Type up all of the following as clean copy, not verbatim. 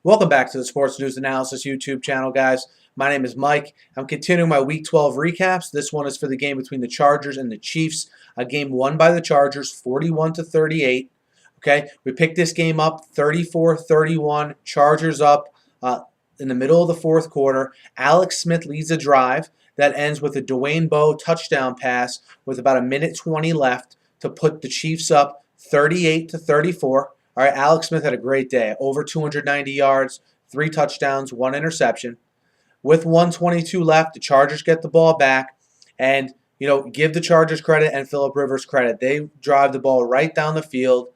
Welcome back to the Sports News Analysis YouTube channel, guys. My name is Mike. I'm continuing my Week 12 recaps. This one is for the game between the Chargers and the Chiefs, a game won by the Chargers 41-38. Okay, we picked this game up 34-31. Chargers up in the middle of the fourth quarter. Alex Smith leads a drive that ends with a Dwayne Bowe touchdown pass with about a minute 20 left to put the Chiefs up 38-34. All right, Alex Smith had a great day. Over 290 yards, 3 touchdowns, 1 interception. With 122 left, the Chargers get the ball back. And, give the Chargers credit and Phillip Rivers credit. They drive the ball right down the field.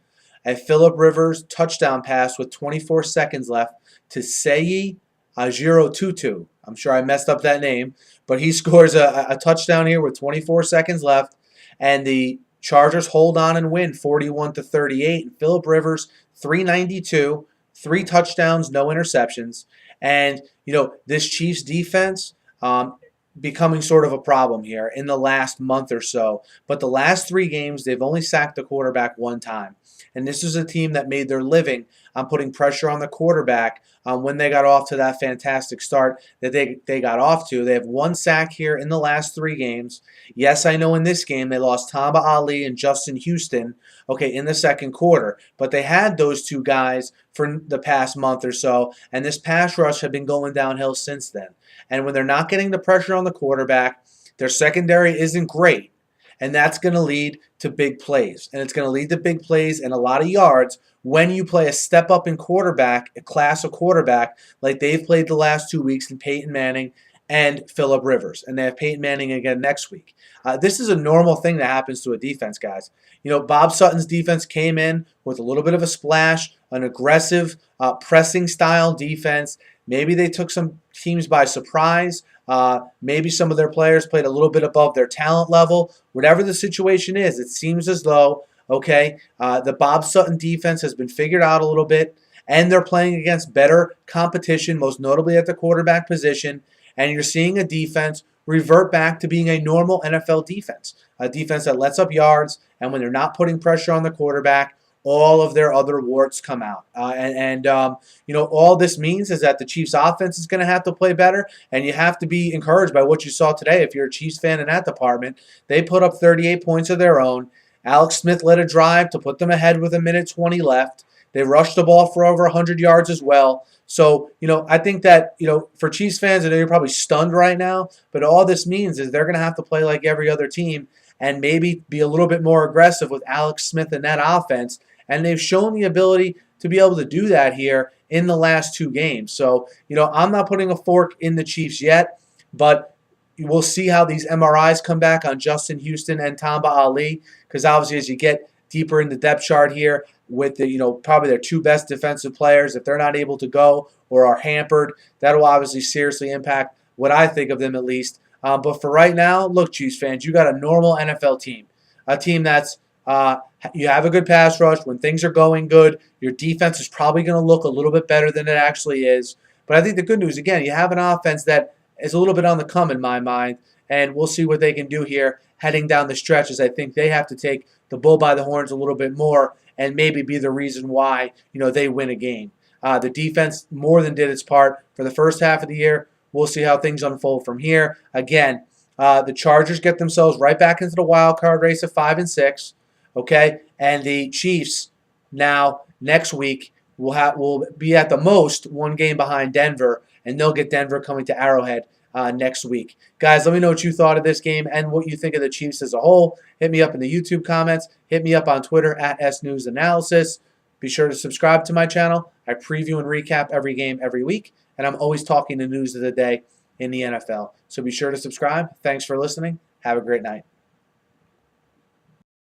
A Phillip Rivers touchdown pass with 24 seconds left to Seyi Ajiro-Tutu. I'm sure I messed up that name. But he scores a touchdown here with 24 seconds left. And the Chargers hold on and win 41-38. And Phillip Rivers, 392, 3 touchdowns, no interceptions. And, this Chiefs defense becoming sort of a problem here in the last month or so. But the last 3 games, they've only sacked the quarterback 1 time. And this is a team that made their living on putting pressure on the quarterback when they got off to that fantastic start that they got off to. They have 1 sack here in the last 3 games. Yes, I know in this game they lost Tamba Ali and Justin Houston, in the second quarter. But they had those 2 guys for the past month or so, and this pass rush had been going downhill since then. And when they're not getting the pressure on the quarterback, their secondary isn't great. And that's going to lead to big plays. And it's going to lead to big plays and a lot of yards when you play a step up in quarterback, a class of quarterback, like they've played the last 2 weeks in Peyton Manning and Phillip Rivers. And they have Peyton Manning again next week. This is a normal thing that happens to a defense, guys. Bob Sutton's defense came in with a little bit of a splash, an aggressive pressing style defense. Maybe they took some teams by surprise. Maybe some of their players played a little bit above their talent level. Whatever the situation is, it seems as though, the Bob Sutton defense has been figured out a little bit, and they're playing against better competition, most notably at the quarterback position, and you're seeing a defense revert back to being a normal NFL defense, a defense that lets up yards, and when they're not putting pressure on the quarterback, all of their other warts come out. All this means is that the Chiefs offense is going to have to play better, and you have to be encouraged by what you saw today if you're a Chiefs fan in that department. They put up 38 points of their own. Alex Smith led a drive to put them ahead with a minute 20 left. They rushed the ball for over 100 yards as well. So, I think that, for Chiefs fans, I know you're probably stunned right now, but all this means is they're going to have to play like every other team and maybe be a little bit more aggressive with Alex Smith and that offense. And they've shown the ability to be able to do that here in the last 2 games. So, I'm not putting a fork in the Chiefs yet, but we'll see how these MRIs come back on Justin Houston and Tamba Ali, because obviously as you get deeper in the depth chart here with the, probably their 2 best defensive players, if they're not able to go or are hampered, that'll obviously seriously impact what I think of them at least. But for right now, look, Chiefs fans, you got a normal NFL team, a team that's you have a good pass rush. When things are going good, your defense is probably going to look a little bit better than it actually is. But I think the good news, again, you have an offense that is a little bit on the come in my mind, and we'll see what they can do here heading down the stretch, as I think they have to take the bull by the horns a little bit more and maybe be the reason why they win a game. The defense more than did its part for the first half of the year. We'll see how things unfold from here. Again, the Chargers get themselves right back into the wild card race at 5-6. And the Chiefs now next week will be at the most 1 game behind Denver, and they'll get Denver coming to Arrowhead next week. Guys, let me know what you thought of this game and what you think of the Chiefs as a whole. Hit me up in the YouTube comments. Hit me up on Twitter at SNewsAnalysis. Be sure to subscribe to my channel. I preview and recap every game every week, and I'm always talking the news of the day in the NFL. So be sure to subscribe. Thanks for listening. Have a great night.